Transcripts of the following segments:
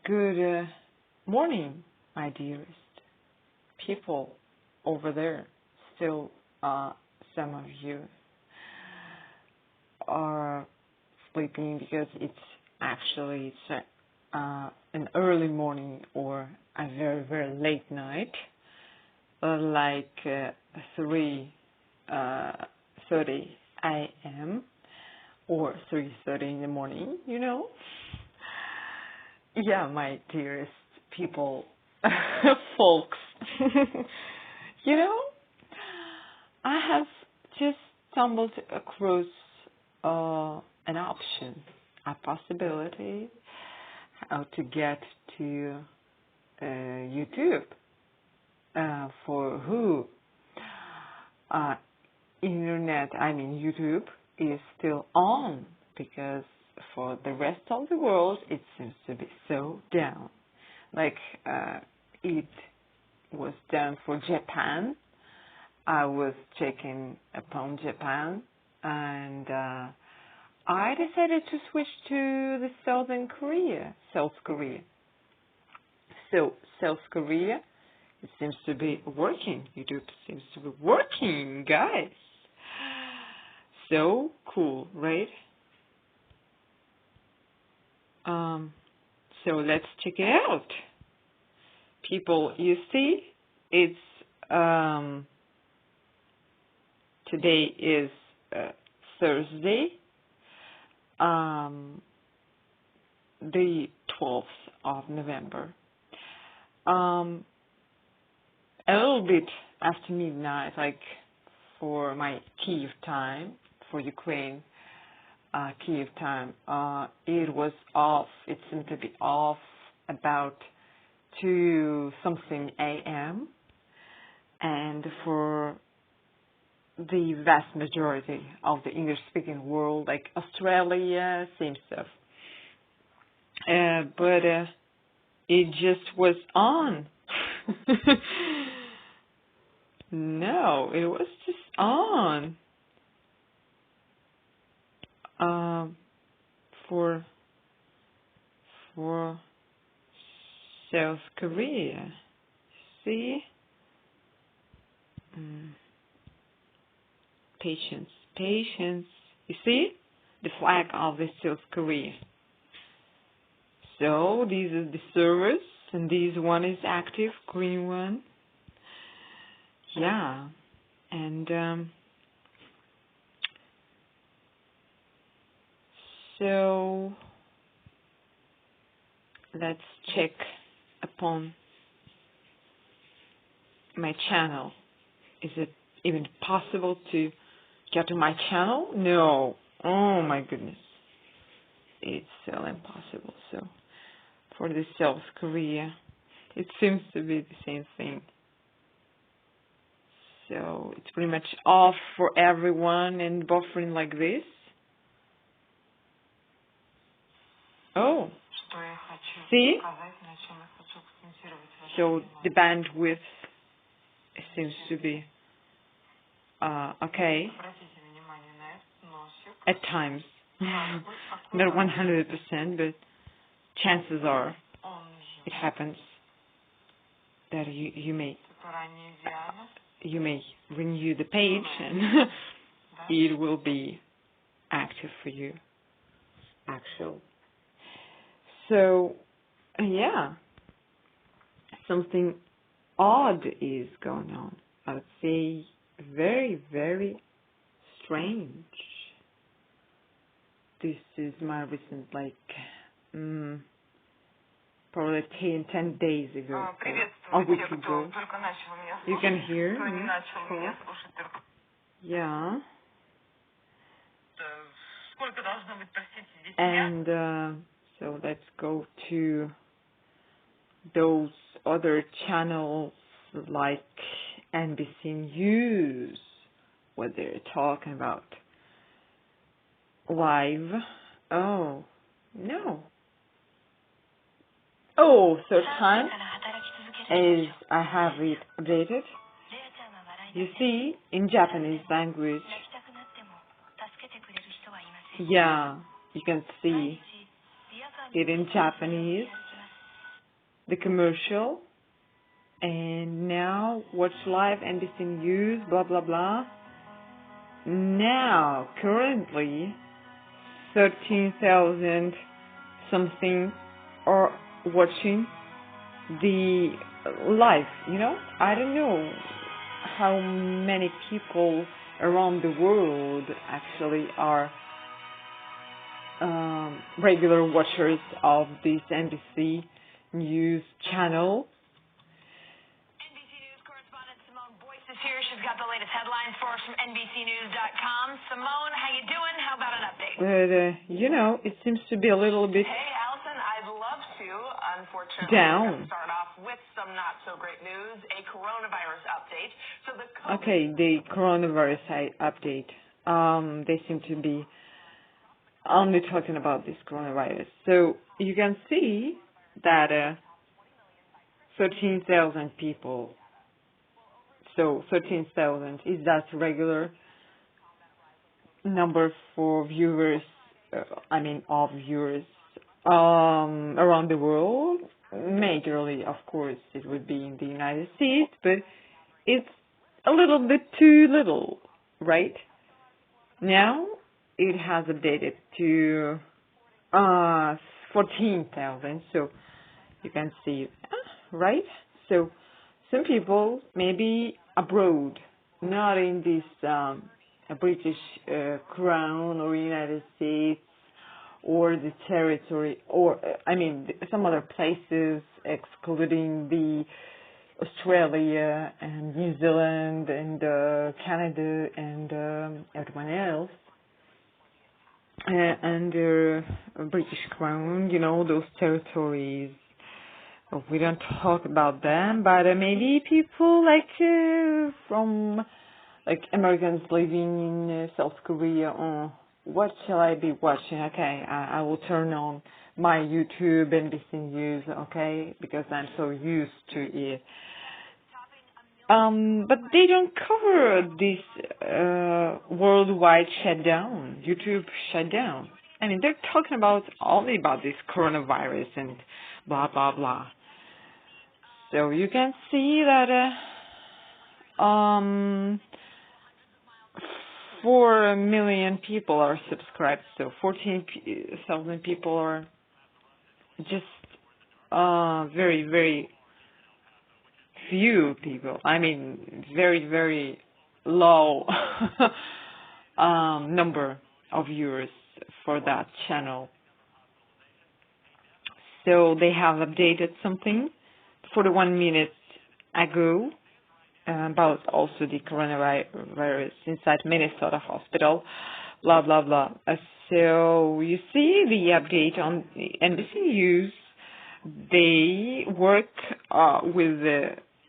Good morning, my dearest people over there. Still, some of you are sleeping because it's an early morning or a very, very late night, like 3:30 a.m. or 3:30 in the morning, Yeah, my dearest people, folks. I have just stumbled across an option, a possibility, how to get to YouTube. For who YouTube is still on, because for the rest of the world it seems to be so down. Like it was down for Japan. I was checking upon Japan, and I decided to switch to the South Korea. So South Korea, it seems to be working. YouTube seems to be working, guys. So cool, right? So let's check it out. People, you see, it's today is Thursday, the 12th of November. A little bit after midnight, like for my Kiev time, for Ukraine, Kiev time, it was off. It seemed to be off about 2-something a.m. And for the vast majority of the English-speaking world, like Australia, same stuff. But it just was on. No, it was just on. For South Korea. See? Patience. You see? The flag of the South Korea. So, these are the servers, and this one is active, green one. Yeah. And, so, let's check upon my channel. Is it even possible to get to my channel? No. Oh my goodness. It's so impossible. So for the South Korea, it seems to be the same thing. So it's pretty much off for everyone and buffering like this. Oh. See? So the bandwidth seems to be okay at times. Not 100%, but chances are it happens that you may renew the page and it will be active for you. Actual. So yeah, something odd is going on. I would say very, very strange. This is my recent, probably 10 days ago, a week ago. You can hear me? Yeah. And so let's go to those other channels like NBC News, what they're talking about. Live. Oh, no. Oh, third time is I have it updated. You see, in Japanese language. Yeah, you can see it in Japanese, the commercial, and now watch live NBC News, blah, blah, blah. Now, currently, 13,000 something are watching the live, I don't know how many people around the world actually are regular watchers of this NBC News channel. Here. She's got the latest headlines for us from NBCnews.com. Simone, how you doing? How about an update? But, it seems to be a little bit Hey, Allison, I'd love to. Unfortunately, down. we're going to start off with some not-so-great news, a coronavirus update. So the coronavirus update. They seem to be only talking about this coronavirus. So you can see that 13,000 people. So 13,000, is that regular number for viewers, of viewers around the world? Majorly, of course, it would be in the United States, but it's a little bit too little, right? Now it has updated to 14,000, so you can see, right? So some people maybe abroad, not in this British Crown or United States or the territory, or some other places, excluding the Australia and New Zealand and Canada and everyone else. Under British Crown, those territories. We don't talk about them, but maybe people from Americans living in South Korea. What shall I be watching? Okay, I will turn on my YouTube and NBC News. Okay, because I'm so used to it. But they don't cover this worldwide shutdown, YouTube shutdown. They're talking only about this coronavirus and blah blah blah. So you can see that 4 million people are subscribed. So 14,000 people are just very, very few people. Very, very low number of viewers for that channel. So they have updated something 41 minutes ago about also the coronavirus inside Minnesota hospital, blah, blah, blah. So you see the update on NBC News. They work with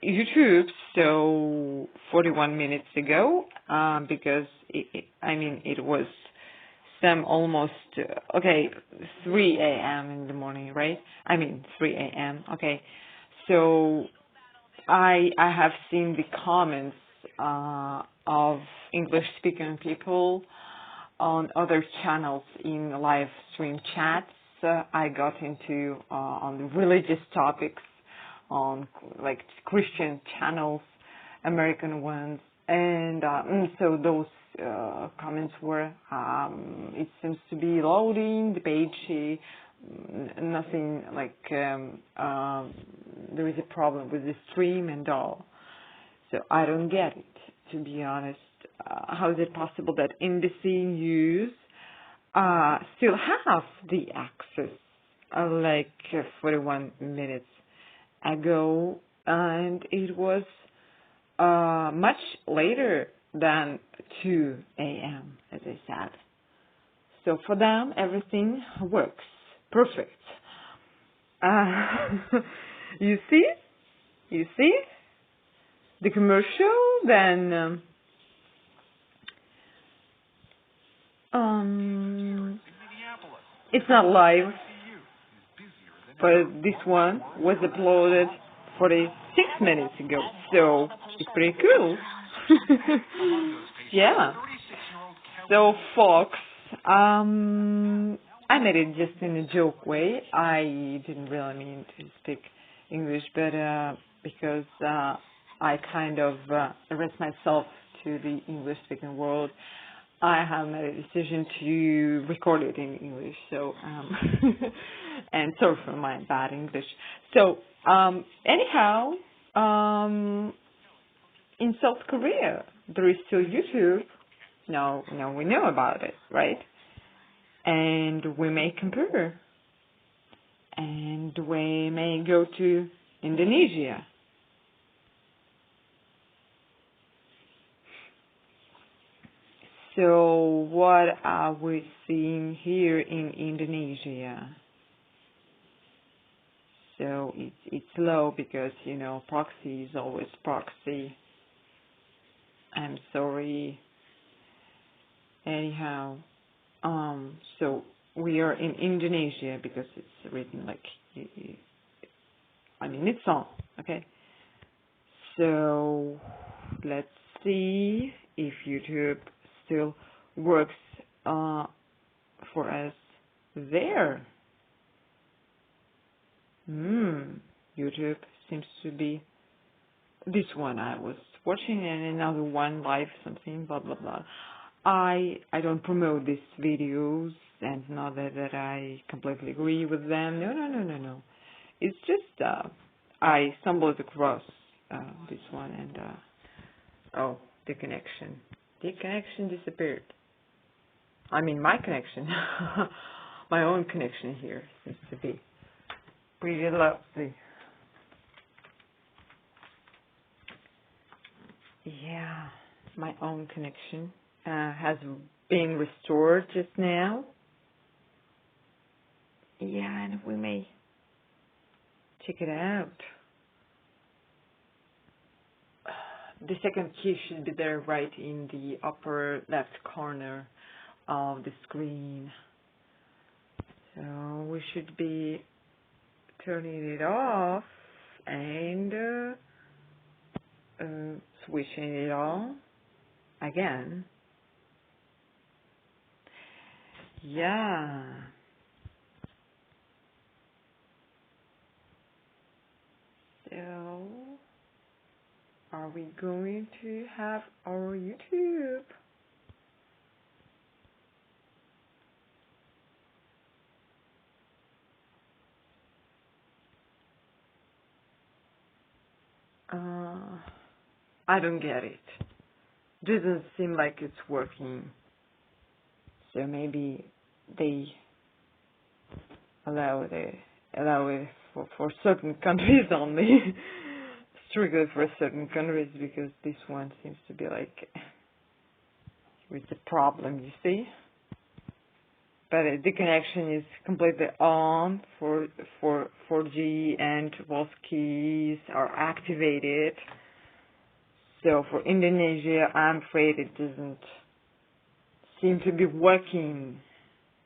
YouTube, so 41 minutes ago, because it was some almost 3 a.m. in the morning, right? 3 a.m. Okay, so I have seen the comments of English-speaking people on other channels in live stream chats. I got into on the religious topics on Christian channels, American ones, and so those comments were it seems to be loading the page. Nothing there is a problem with the stream and all. So I don't get it, to be honest. How is it possible that NBC News still have the access 41 minutes ago, and it was much later than 2 a.m., as I said. So for them, everything works perfect. You see the commercial, then it's not live, but this one was uploaded 46 minutes ago, so it's pretty cool. Yeah. So folks, I made it just in a joke way. I didn't really mean to speak English, but because I kind of address myself to the English-speaking world, I have made a decision to record it in English. So, and sorry for my bad English. So, anyhow, in South Korea, there is still YouTube. Now we know about it, right? And we may compare. And we may go to Indonesia. So what are we seeing here in Indonesia? So it's low because, proxy is always proxy. I'm sorry. Anyhow, so we are in Indonesia because it's written like, it's on, okay? So let's see if YouTube still works for us there. YouTube seems to be this one I was watching, and another one live something blah blah blah. I don't promote these videos, and not that I completely agree with them. No. It's just I stumbled across this one, and the connection. The connection disappeared. My connection, my own connection here seems to be pretty lovely. Yeah, my own connection has been restored just now. Yeah, and we may check it out. The second key should be there right in the upper left corner of the screen. So we should be turning it off and switching it on again. Yeah. So, are we going to have our YouTube? I don't get it. Doesn't seem like it's working. So maybe they allow it for certain countries only. Strictly for certain countries, because this one seems to be like with the problem, you see. But the connection is completely on for 4G, and both keys are activated. So for Indonesia, I'm afraid it doesn't seem to be working.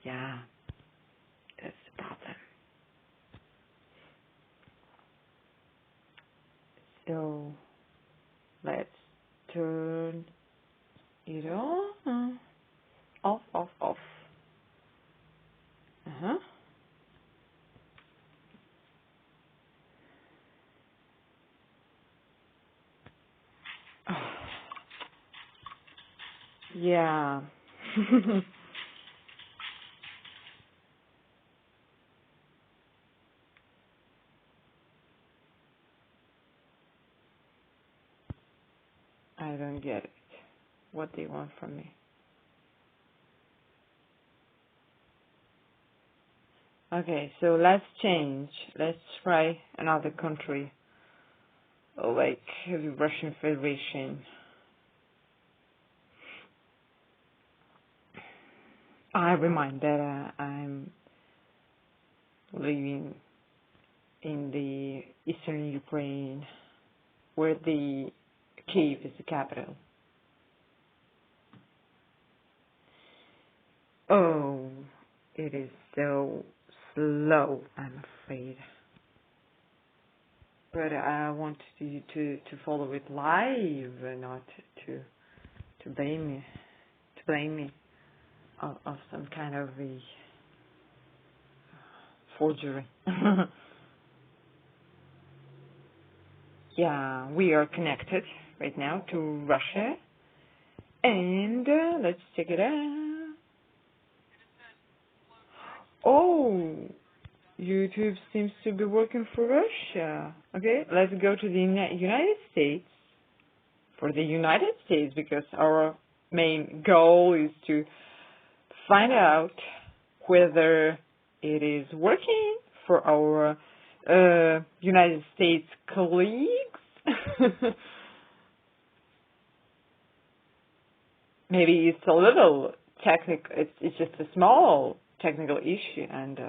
Yeah, that's the problem. So let's turn it on. Off. Yeah. I don't get it. What do you want from me? Okay, so let's change. Let's try another country, like the Russian Federation. I remind that I'm living in the eastern Ukraine, where the Kiev is the capital. Oh, it is so slow, I'm afraid. But I want you to follow it live, not to blame me of some kind of forgery. Yeah, we are connected right now to Russia. And let's check it out. Oh, YouTube seems to be working for Russia. Okay, let's go to the United States. For the United States, because our main goal is to find out whether it is working for our United States colleagues. Maybe it's a little technical, it's just a small technical issue, and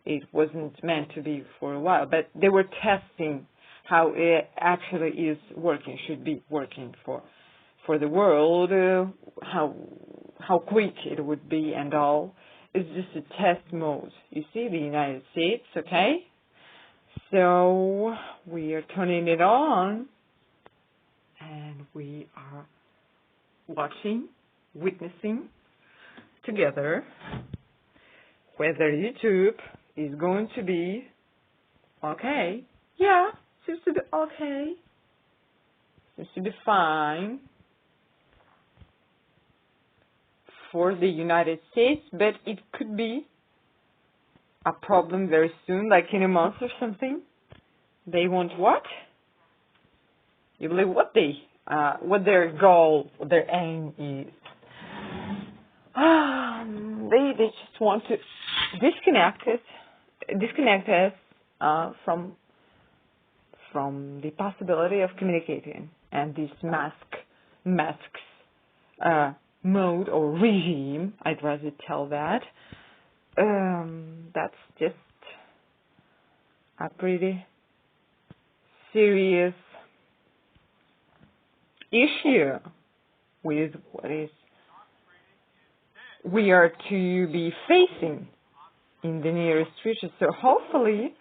it wasn't meant to be for a while, but they were testing how it actually is working, should be working for the world, how quick it would be and all. It's just a test mode. You see, the United States, okay? So we are turning it on, and we are watching, witnessing together whether YouTube is going to be okay. Yeah, seems to be okay. Seems to be fine for the United States, but it could be a problem very soon, like in a month or something. They want what? You believe what what their goal, what their aim is? They just want to disconnect us from the possibility of communicating, and this masks mode or regime, I'd rather tell that. That's just a pretty serious issue with what is we are to be facing in the nearest future. So hopefully,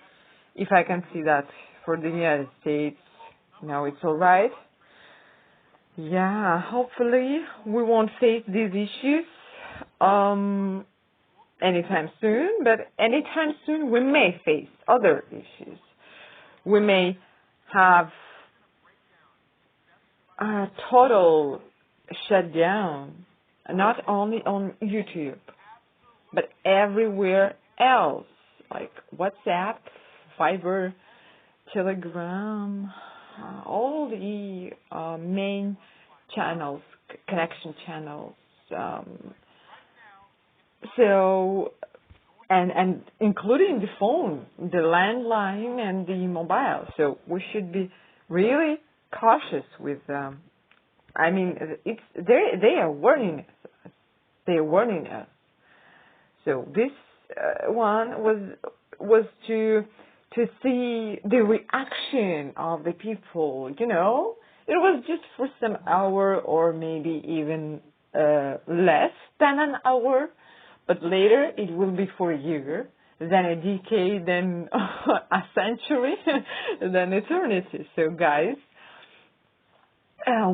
if I can see that for the United States, now it's all right. Yeah, hopefully we won't face these issues anytime soon, but anytime soon we may face other issues. We may have a total shutdown, not only on YouTube, but everywhere else, like WhatsApp, Viber, Telegram, all the main channels, connection channels. So, and including the phone, the landline, and the mobile. So we should be really cautious with. I mean, they are warning us. They are warning us. So this one was to see the reaction of the people. You know, it was just for some hour or maybe even less than an hour, but later it will be for a year, then a decade, then a century, then eternity. So guys,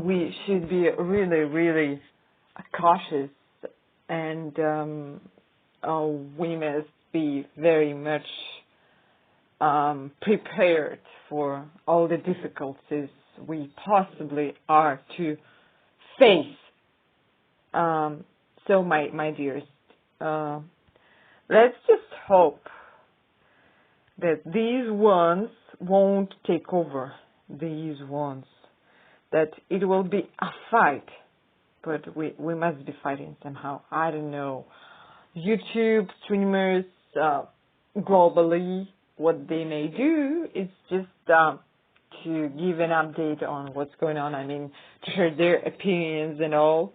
we should be really, really cautious, and we must be very much prepared for all the difficulties we possibly are to face. So my dearest, let's just hope that these ones won't take over, these ones, that it will be a fight, but we must be fighting somehow. I don't know. YouTube streamers globally, what they may do is just to give an update on what's going on. I mean, to share their opinions and all.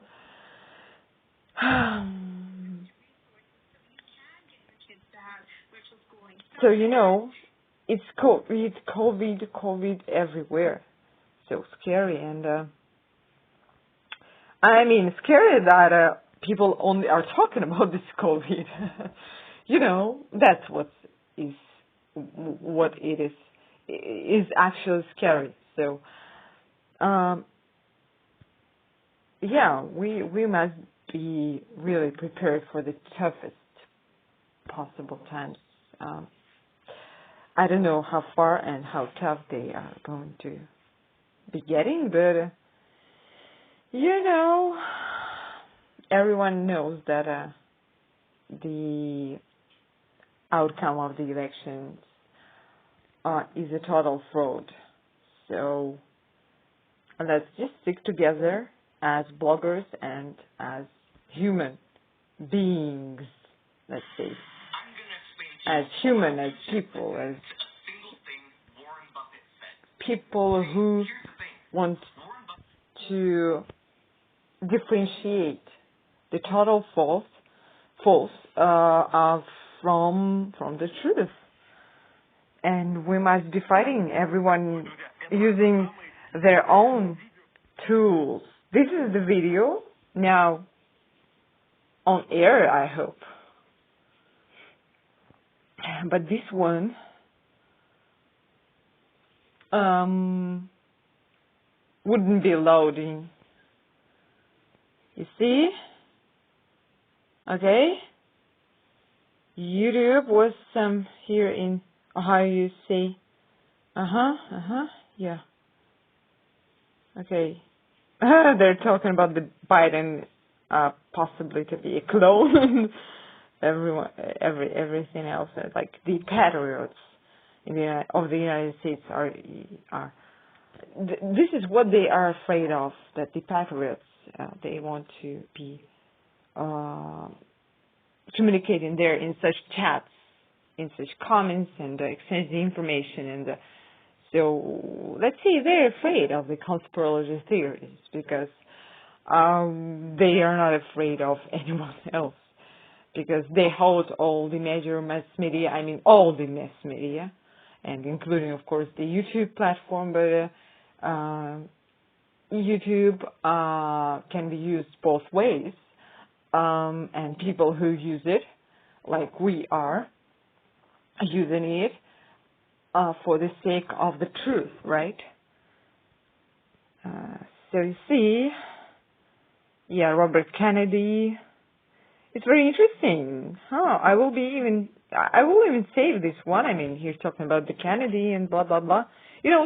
So, you know, it's COVID everywhere. So scary, and I mean, scary that people only are talking about this COVID. You know, that's what it is actually scary. So, yeah, we must be really prepared for the toughest possible times I don't know how far and how tough they are going to be getting, but everyone knows that the outcome of the elections is a total fraud. So let's just stick together as bloggers and as human beings, let's say, as human, as people who want to differentiate the total false from the truth. And we must be fighting, everyone using their own tools. This is the video now on air, I hope. But this one wouldn't be loading. You see? Okay? YouTube was here in Ohio, you say. Yeah. Okay. They're talking about the Biden possibly to be a clone. Everything else, like the Patriots of the United States are. This is what they are afraid of. That the Patriots they want to be communicating there in such chats, in such comments, and exchanging information. And so let's say they're afraid of the conspiracy theories because they are not afraid of anyone else. Because they hold all the major mass media, all the mass media, and including, of course, the YouTube platform, but YouTube can be used both ways, and people who use it, like we are, using it for the sake of the truth, right? So you see, Robert Kennedy. It's very interesting. I will even save this one. He's talking about the Kennedy and blah blah blah.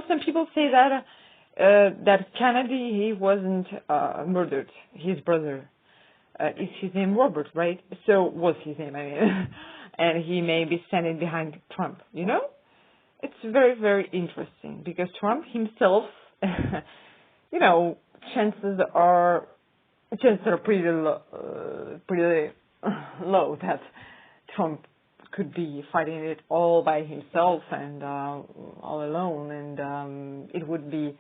Some people say that Kennedy, he wasn't murdered. His brother is his name Robert, right? So was his name, and he may be standing behind Trump. It's very very interesting because Trump himself, chances are pretty low that Trump could be fighting it all by himself and all alone, and it would be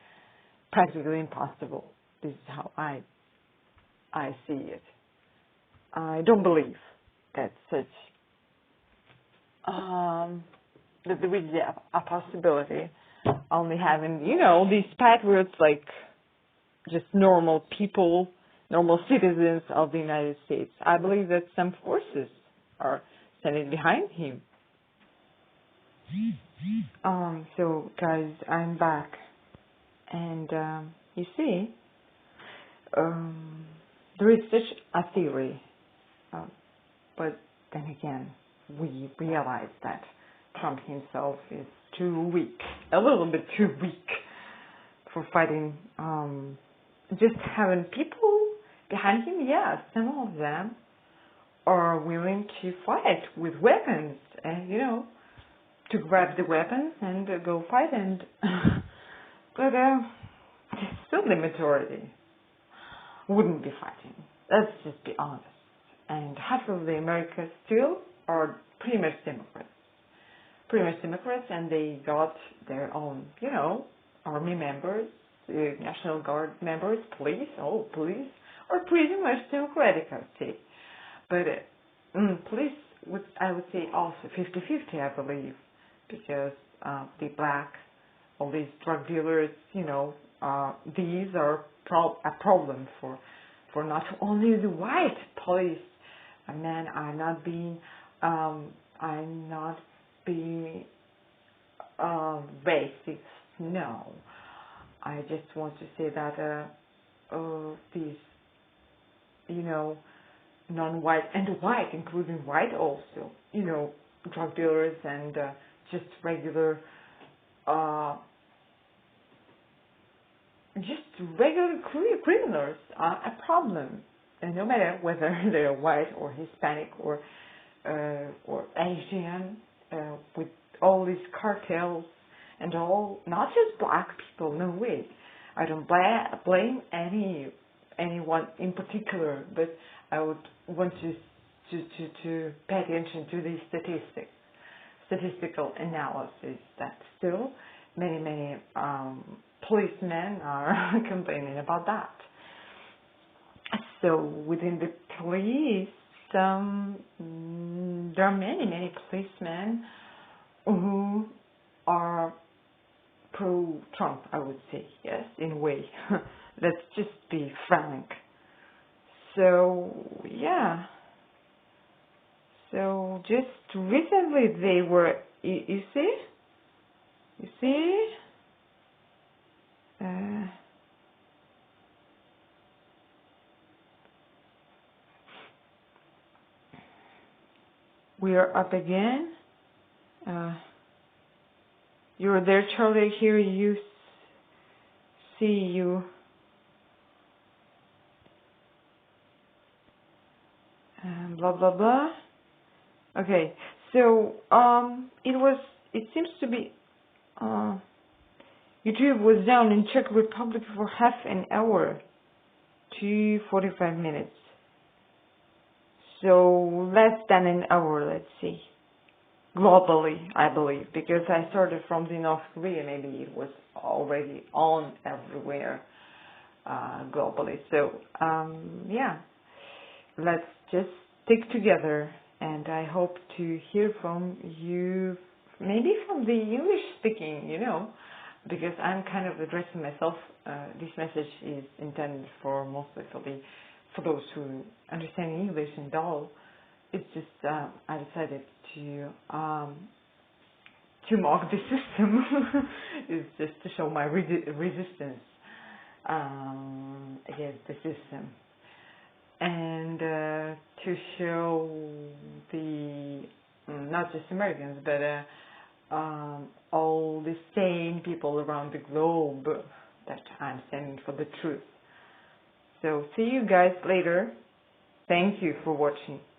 practically impossible. This is how I see it. I don't believe that that there is a possibility only having these patriots, like just normal people, normal citizens of the United States. I believe that some forces are standing behind him. So guys, I'm back, and you see, there is such a theory, but then again, we realize that Trump himself is too weak, a little bit too weak for fighting. Just having people behind him, some of them are willing to fight with weapons and, to grab the weapons and go fight. And but still the majority wouldn't be fighting. Let's just be honest. And half of the Americans still are pretty much Democrats. And they got their own, army members, National Guard members, police, are pretty much democratic, I would say. But police, I would say also 50-50, I believe, because the black, all these drug dealers, these are a problem for not only the white police. Men are not being racist. No. I just want to say that these, non-white and white, including white also, drug dealers and just regular criminals are a problem, and no matter whether they're white or Hispanic or Asian, with all these cartels and all, not just black people. No way. I don't blame anyone in particular, but I would want to pay attention to the statistical analysis that still many policemen are complaining about that. So within the police, there are many policemen who are pro-Trump, I would say, yes, in a way. Let's just be frank. So, yeah. So, just recently they were, you see? We are up again. You're there, Charlie. Here you see you. Blah blah blah. Okay, so it seems to be YouTube was down in Czech Republic for half an hour to 45 minutes. So less than an hour, let's see. Globally, I believe, because I started from the North Korea, maybe it was already on everywhere globally. So, yeah, let's just stick together, and I hope to hear from you, maybe from the English speaking, because I'm kind of addressing myself. This message is intended for mostly for those who understand English and all. It's just I decided to mock the system. It's just to show my resistance against the system, and to show the not just Americans but all the sane people around the globe that I'm standing for the truth. So see you guys later. Thank you for watching.